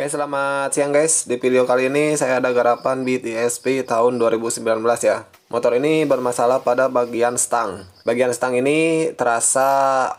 Oke, selamat siang guys. Di video kali ini saya ada garapan BTSP tahun 2019 ya. Motor ini bermasalah pada bagian stang. Bagian stang ini terasa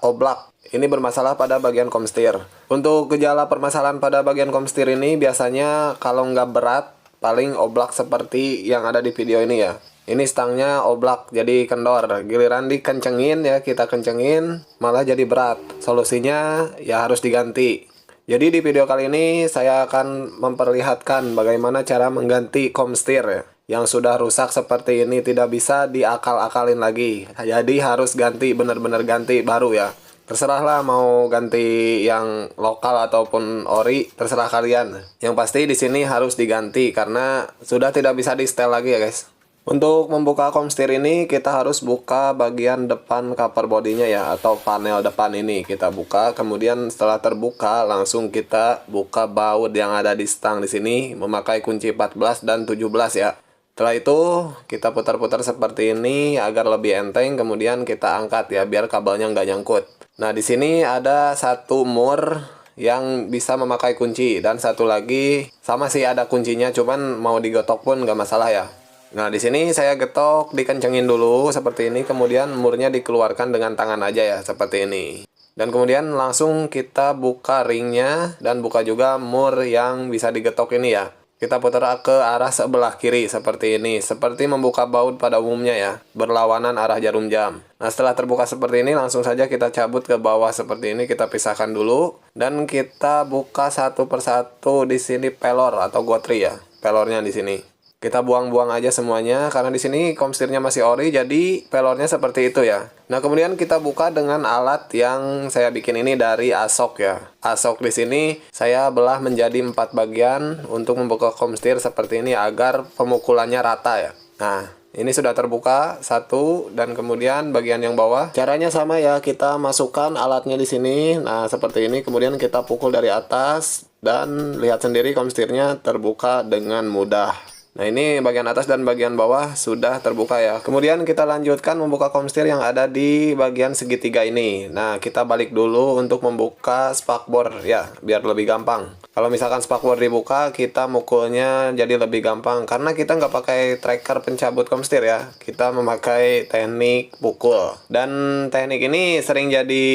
oblak. Ini bermasalah pada bagian komstir. Untuk gejala permasalahan pada bagian komstir ini biasanya kalau nggak berat, paling oblak seperti yang ada di video ini ya. Ini stangnya oblak, jadi kendor. Giliran dikencengin ya, kita kencengin, malah jadi berat. Solusinya ya harus diganti. Jadi di video kali ini saya akan memperlihatkan bagaimana cara mengganti komstir ya, yang sudah rusak seperti ini, tidak bisa diakal-akalin lagi. Jadi harus ganti, benar-benar ganti baru ya. Terserahlah mau ganti yang lokal ataupun ori, terserah kalian. Yang pasti di sini harus diganti karena sudah tidak bisa di setel lagi ya guys. Untuk membuka komstir ini kita harus buka bagian depan cover bodinya ya, atau panel depan ini kita buka. Kemudian setelah terbuka langsung kita buka baut yang ada di stang di sini memakai kunci 14 dan 17 ya. Setelah itu kita putar-putar seperti ini agar lebih enteng, kemudian kita angkat ya biar kabelnya nggak nyangkut. Nah di sini ada satu mur yang bisa memakai kunci dan satu lagi sama sih ada kuncinya, cuman mau digotok pun nggak masalah ya. Nah, di sini saya getok, dikencengin dulu seperti ini, kemudian murnya dikeluarkan dengan tangan aja ya, seperti ini. Dan kemudian langsung kita buka ringnya dan buka juga mur yang bisa digetok ini ya. Kita putar ke arah sebelah kiri seperti ini, seperti membuka baut pada umumnya ya, berlawanan arah jarum jam. Nah, setelah terbuka seperti ini langsung saja kita cabut ke bawah seperti ini, kita pisahkan dulu dan kita buka satu persatu di sini pelor atau gotri ya, pelornya di sini. Kita buang-buang aja semuanya karena di sini komstirnya masih ori, jadi pelornya seperti itu ya. Nah, kemudian kita buka dengan alat yang saya bikin ini dari ASOK ya. ASOK di sini saya belah menjadi 4 bagian untuk membuka komstir seperti ini agar pemukulannya rata ya. Nah, ini sudah terbuka satu dan kemudian bagian yang bawah caranya sama ya, kita masukkan alatnya di sini. Nah, seperti ini kemudian kita pukul dari atas dan lihat sendiri komstirnya terbuka dengan mudah. Nah, ini bagian atas dan bagian bawah sudah terbuka ya. Kemudian kita lanjutkan membuka komstir yang ada di bagian segitiga ini. Nah, kita balik dulu untuk membuka spakbor ya, biar lebih gampang. Kalau misalkan spakbor dibuka, kita mukulnya jadi lebih gampang karena kita nggak pakai tracker pencabut komstir ya. Kita memakai teknik pukul. Dan teknik ini sering jadi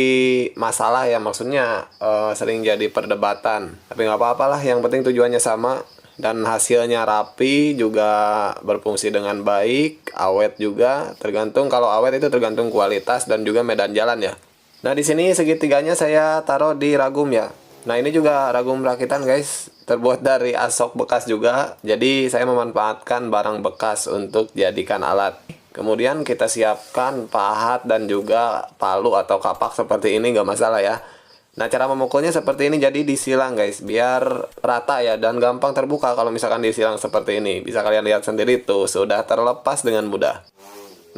masalah ya, maksudnya sering jadi perdebatan. Tapi nggak apa-apalah, yang penting tujuannya sama. Dan hasilnya rapi, juga berfungsi dengan baik, awet juga. Tergantung, kalau awet itu tergantung kualitas dan juga medan jalan ya. Nah, di sini segitiganya saya taruh di ragum ya. Nah, ini juga ragum rakitan guys, terbuat dari ASOK bekas juga. Jadi saya memanfaatkan barang bekas untuk jadikan alat. Kemudian kita siapkan pahat dan juga palu atau kapak seperti ini, nggak masalah ya. Nah, cara memukulnya seperti ini, jadi disilang guys, biar rata ya dan gampang terbuka kalau misalkan disilang seperti ini. Bisa kalian lihat sendiri tuh, sudah terlepas dengan mudah.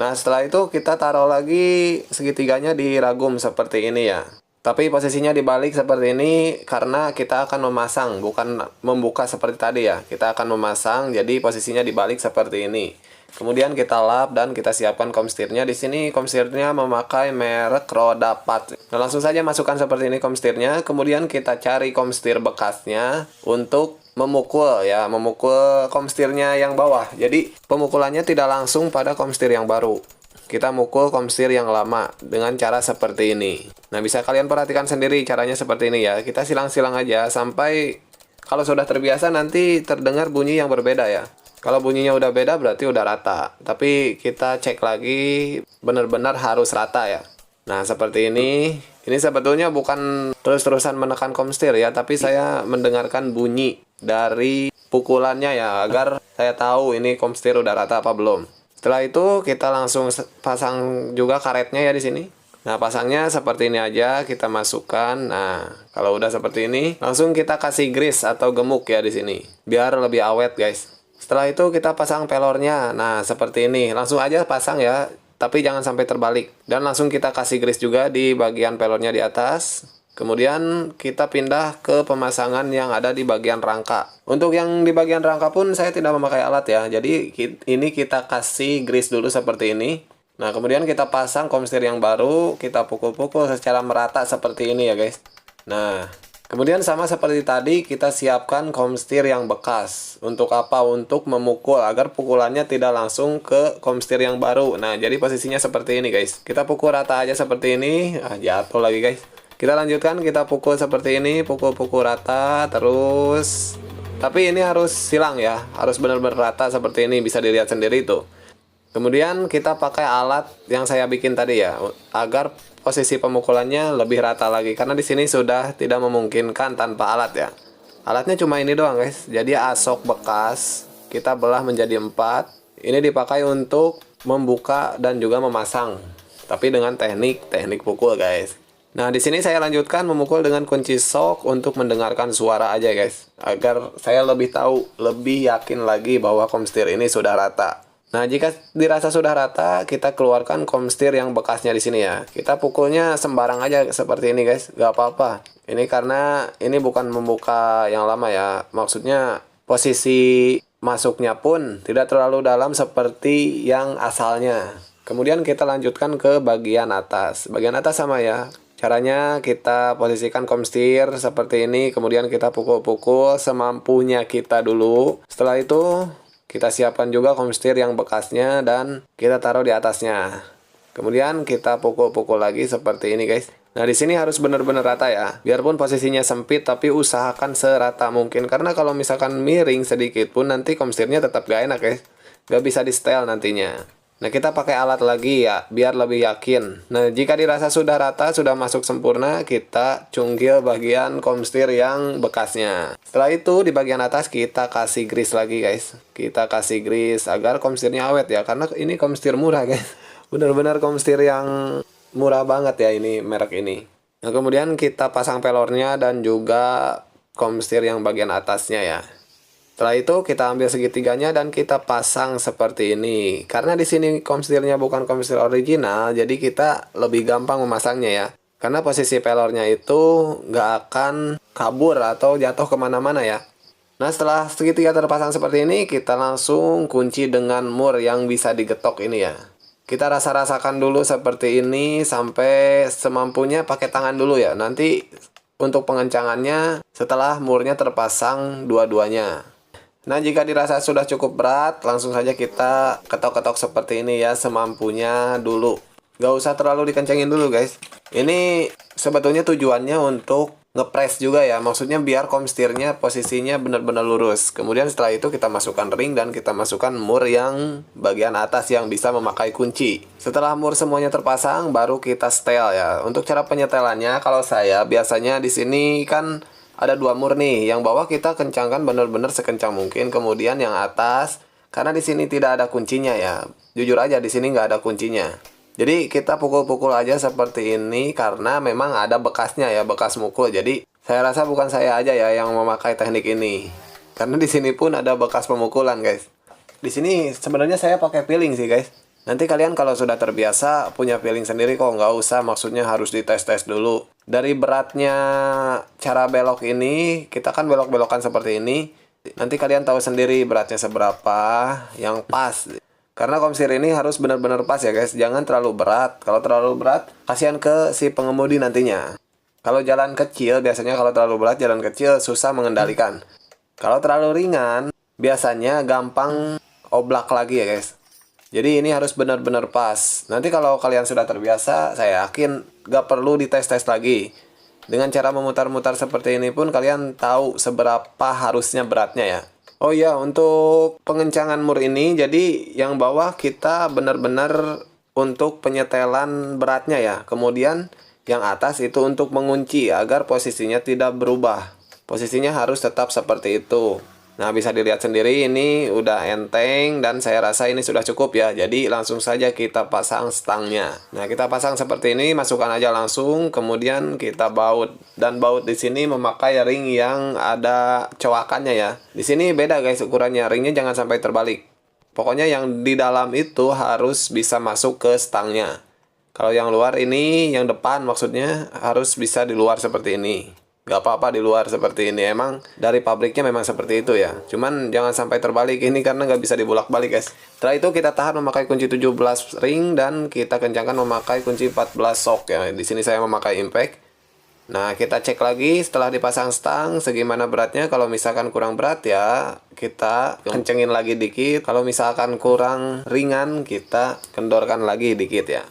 Nah, setelah itu kita taruh lagi segitiganya di ragum seperti ini ya. Tapi posisinya dibalik seperti ini karena kita akan memasang, bukan membuka seperti tadi ya. Kita akan memasang, jadi posisinya dibalik seperti ini. Kemudian kita lap dan kita siapkan komstirnya. Di sini komstirnya memakai merek Rodapat. Nah, langsung saja masukkan seperti ini komstirnya. Kemudian kita cari komstir bekasnya untuk memukul ya, memukul komstirnya yang bawah. Jadi pemukulannya tidak langsung pada komstir yang baru. Kita mukul komstir yang lama dengan cara seperti ini. Nah, bisa kalian perhatikan sendiri caranya seperti ini ya. Kita silang-silang aja sampai kalau sudah terbiasa nanti terdengar bunyi yang berbeda ya. Kalau bunyinya udah beda berarti udah rata. Tapi kita cek lagi benar-benar harus rata ya. Nah, seperti ini. Ini sebetulnya bukan terus-terusan menekan komstir ya, tapi saya mendengarkan bunyi dari pukulannya ya, agar saya tahu ini komstir udah rata apa belum. Setelah itu kita langsung pasang juga karetnya ya di sini. Nah, pasangnya seperti ini aja, kita masukkan. Nah, kalau udah seperti ini, langsung kita kasih grease atau gemuk ya di sini, biar lebih awet guys. Setelah itu kita pasang pelornya. Nah, seperti ini. Langsung aja pasang ya, tapi jangan sampai terbalik. Dan langsung kita kasih grease juga di bagian pelornya di atas. Kemudian kita pindah ke pemasangan yang ada di bagian rangka. Untuk yang di bagian rangka pun saya tidak memakai alat ya. Jadi ini kita kasih grease dulu seperti ini. Nah, kemudian kita pasang komstir yang baru, kita pukul-pukul secara merata seperti ini ya guys. Nah, Kemudian sama seperti tadi, kita siapkan komstir yang bekas. Untuk apa? Untuk memukul agar pukulannya tidak langsung ke komstir yang baru. Nah, jadi posisinya seperti ini guys. Kita pukul rata aja seperti ini. Jatuh lagi guys. Kita lanjutkan, kita pukul seperti ini, pukul-pukul rata terus. Tapi ini harus silang ya, harus benar-benar rata seperti ini, bisa dilihat sendiri tuh. Kemudian kita pakai alat yang saya bikin tadi ya, agar posisi pemukulannya lebih rata lagi. Karena di sini sudah tidak memungkinkan tanpa alat ya. Alatnya cuma ini doang guys. Jadi asok bekas kita belah menjadi 4. Ini dipakai untuk membuka dan juga memasang. Tapi dengan teknik pukul guys. Nah, di sini saya lanjutkan memukul dengan kunci sok untuk mendengarkan suara aja guys. Agar saya lebih tahu, lebih yakin lagi bahwa komstir ini sudah rata. Nah, jika dirasa sudah rata, kita keluarkan komstir yang bekasnya di sini ya. Kita pukulnya sembarang aja seperti ini guys, gak apa-apa. Ini karena ini bukan membuka yang lama ya. Maksudnya posisi masuknya pun tidak terlalu dalam seperti yang asalnya. Kemudian kita lanjutkan ke bagian atas. Bagian atas sama ya. Caranya kita posisikan komstir seperti ini, kemudian kita pukul-pukul semampunya kita dulu. Setelah itu kita siapkan juga komstir yang bekasnya dan kita taruh di atasnya. Kemudian kita pukul-pukul lagi seperti ini guys. Nah, di sini harus benar-benar rata ya. Biarpun posisinya sempit tapi usahakan serata mungkin. Karena kalau misalkan miring sedikit pun nanti komstirnya tetap gak enak guys. Gak bisa di setel nantinya. Nah, kita pakai alat lagi ya, biar lebih yakin. Nah, jika dirasa sudah rata, sudah masuk sempurna, kita cungkil bagian komstir yang bekasnya. Setelah itu, di bagian atas kita kasih grease lagi guys. Kita kasih grease agar komstirnya awet ya, karena ini komstir murah guys. Benar-benar komstir yang murah banget ya ini, merek ini. Nah, kemudian kita pasang pelornya dan juga komstir yang bagian atasnya ya. Setelah itu kita ambil segitiganya dan kita pasang seperti ini. Karena di sini komstirnya bukan komstir original, jadi kita lebih gampang memasangnya ya. Karena posisi pelornya itu nggak akan kabur atau jatuh kemana-mana ya. Nah, setelah segitiga terpasang seperti ini, kita langsung kunci dengan mur yang bisa digetok ini ya. Kita rasa-rasakan dulu seperti ini sampai semampunya pakai tangan dulu ya. Nanti untuk pengencangannya setelah murnya terpasang dua-duanya. Nah, jika dirasa sudah cukup berat, langsung saja kita ketok-ketok seperti ini ya, semampunya dulu. Gak usah terlalu dikencengin dulu guys. Ini sebetulnya tujuannya untuk ngepres juga ya, maksudnya biar komstirnya posisinya benar-benar lurus. Kemudian setelah itu kita masukkan ring dan kita masukkan mur yang bagian atas yang bisa memakai kunci. Setelah mur semuanya terpasang, baru kita setel ya. Untuk cara penyetelannya, kalau saya biasanya di sini kan ada 2 mur nih, yang bawah kita kencangkan benar-benar sekencang mungkin, kemudian yang atas karena di sini tidak ada kuncinya ya. Jujur aja di sini nggak ada kuncinya. Jadi kita pukul-pukul aja seperti ini karena memang ada bekasnya ya, bekas mukul. Jadi saya rasa bukan saya aja ya yang memakai teknik ini. Karena di sini pun ada bekas pemukulan guys. Di sini sebenarnya saya pakai feeling sih guys. Nanti kalian kalau sudah terbiasa punya feeling sendiri kok, nggak usah maksudnya harus dites-tes dulu. Dari beratnya cara belok ini, kita kan belok-belokan seperti ini. Nanti kalian tahu sendiri beratnya seberapa yang pas. Karena komstir ini harus benar-benar pas ya guys, jangan terlalu berat. Kalau terlalu berat, kasihan ke si pengemudi nantinya. Kalau jalan kecil, biasanya kalau terlalu berat jalan kecil susah mengendalikan. Kalau terlalu ringan, biasanya gampang oblak lagi ya guys. Jadi ini harus benar-benar pas. Nanti kalau kalian sudah terbiasa, saya yakin gak perlu dites-tes lagi. Dengan cara memutar-mutar seperti ini pun kalian tahu seberapa harusnya beratnya ya. Oh iya, untuk pengencangan mur ini, jadi yang bawah kita benar-benar untuk penyetelan beratnya ya. Kemudian yang atas itu untuk mengunci agar posisinya tidak berubah. Posisinya harus tetap seperti itu. Nah, bisa dilihat sendiri ini udah enteng dan saya rasa ini sudah cukup ya. Jadi langsung saja kita pasang stangnya. Nah, kita pasang seperti ini, masukkan aja langsung, kemudian kita baut. Dan baut di sini memakai ring yang ada coakannya ya. Di sini beda guys ukurannya, ringnya jangan sampai terbalik. Pokoknya yang di dalam itu harus bisa masuk ke stangnya. Kalau yang luar ini, yang depan maksudnya harus bisa di luar seperti ini. Gak apa-apa di luar seperti ini, emang dari pabriknya memang seperti itu ya. Cuman jangan sampai terbalik ini karena gak bisa dibolak-balik guys. Setelah itu kita tahan memakai kunci 17 ring dan kita kencangkan memakai kunci 14 shock ya. Di sini saya memakai impact. Nah, kita cek lagi setelah dipasang stang segimana beratnya. Kalau misalkan kurang berat ya kita kencengin lagi dikit. Kalau misalkan kurang ringan kita kendorkan lagi dikit ya.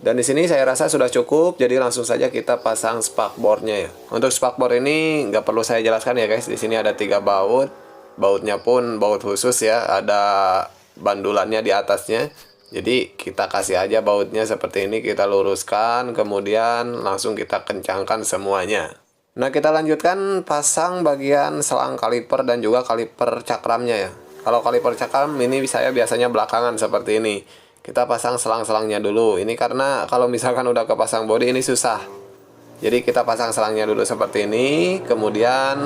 Dan di sini saya rasa sudah cukup, jadi langsung saja kita pasang spakbornya ya. Untuk spakbor ini nggak perlu saya jelaskan ya guys. Di sini ada 3 baut, bautnya pun baut khusus ya, ada bandulannya di atasnya. Jadi kita kasih aja bautnya seperti ini, kita luruskan, kemudian langsung kita kencangkan semuanya. Nah, kita lanjutkan pasang bagian selang kaliper dan juga kaliper cakramnya ya. Kalau kaliper cakram ini saya biasanya belakangan seperti ini. Kita pasang selang-selangnya dulu. Ini karena kalau misalkan udah kepasang bodi ini susah. Jadi kita pasang selangnya dulu seperti ini, kemudian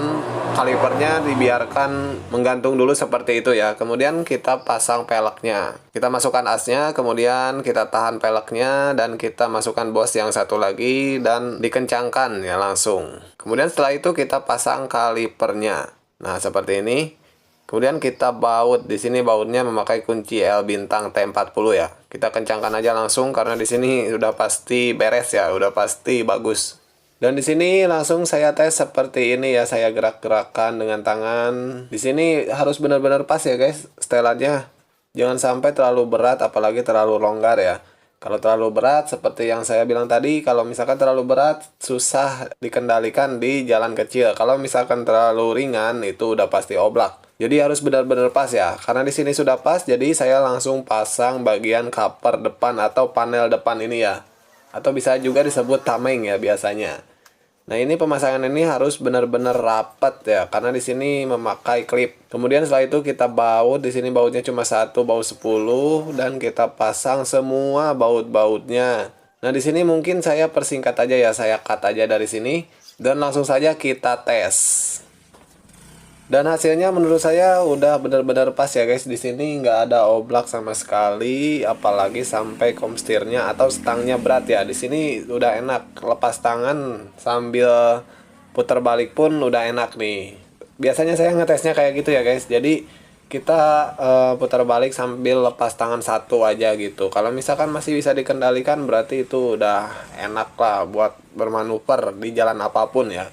kalipernya dibiarkan menggantung dulu seperti itu ya. Kemudian kita pasang peleknya. Kita masukkan asnya, kemudian kita tahan peleknya dan kita masukkan bos yang satu lagi dan dikencangkan ya langsung. Kemudian setelah itu kita pasang kalipernya. Nah, seperti ini. Kemudian kita baut. Di sini bautnya memakai kunci L bintang T40 ya. Kita kencangkan aja langsung karena di sini udah pasti beres ya, udah pasti bagus. Dan di sini langsung saya tes seperti ini ya, saya gerak-gerakan dengan tangan. Di sini harus benar-benar pas ya guys, setelannya. Jangan sampai terlalu berat apalagi terlalu longgar ya. Kalau terlalu berat seperti yang saya bilang tadi, kalau misalkan terlalu berat susah dikendalikan di jalan kecil. Kalau misalkan terlalu ringan itu udah pasti oblak. Jadi harus benar-benar pas ya. Karena di sini sudah pas, jadi saya langsung pasang bagian cover depan atau panel depan ini ya. Atau bisa juga disebut tameng ya biasanya. Nah, ini pemasangan ini harus benar-benar rapat ya, karena di sini memakai klip. Kemudian setelah itu kita baut. Di sini bautnya cuma satu, baut 10 dan kita pasang semua baut-bautnya. Nah, di sini mungkin saya persingkat aja ya, saya cut aja dari sini dan langsung saja kita tes. Dan hasilnya menurut saya udah benar-benar pas ya guys. Di sini nggak ada oblak sama sekali, apalagi sampai komstirnya atau stangnya berat ya. Di sini udah enak, lepas tangan sambil putar balik pun udah enak nih. Biasanya saya ngetesnya kayak gitu ya guys. Jadi kita putar balik sambil lepas tangan satu aja gitu. Kalau misalkan masih bisa dikendalikan berarti itu udah enak lah buat bermanuver di jalan apapun ya.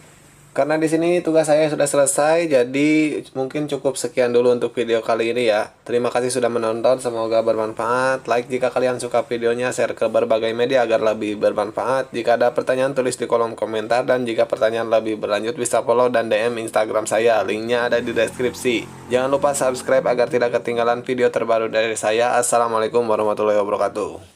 Karena di sini tugas saya sudah selesai, jadi mungkin cukup sekian dulu untuk video kali ini ya. Terima kasih sudah menonton, semoga bermanfaat. Like jika kalian suka videonya, share ke berbagai media agar lebih bermanfaat. Jika ada pertanyaan tulis di kolom komentar, dan jika pertanyaan lebih berlanjut bisa follow dan DM Instagram saya, linknya ada di deskripsi. Jangan lupa subscribe agar tidak ketinggalan video terbaru dari saya. Assalamualaikum warahmatullahi wabarakatuh.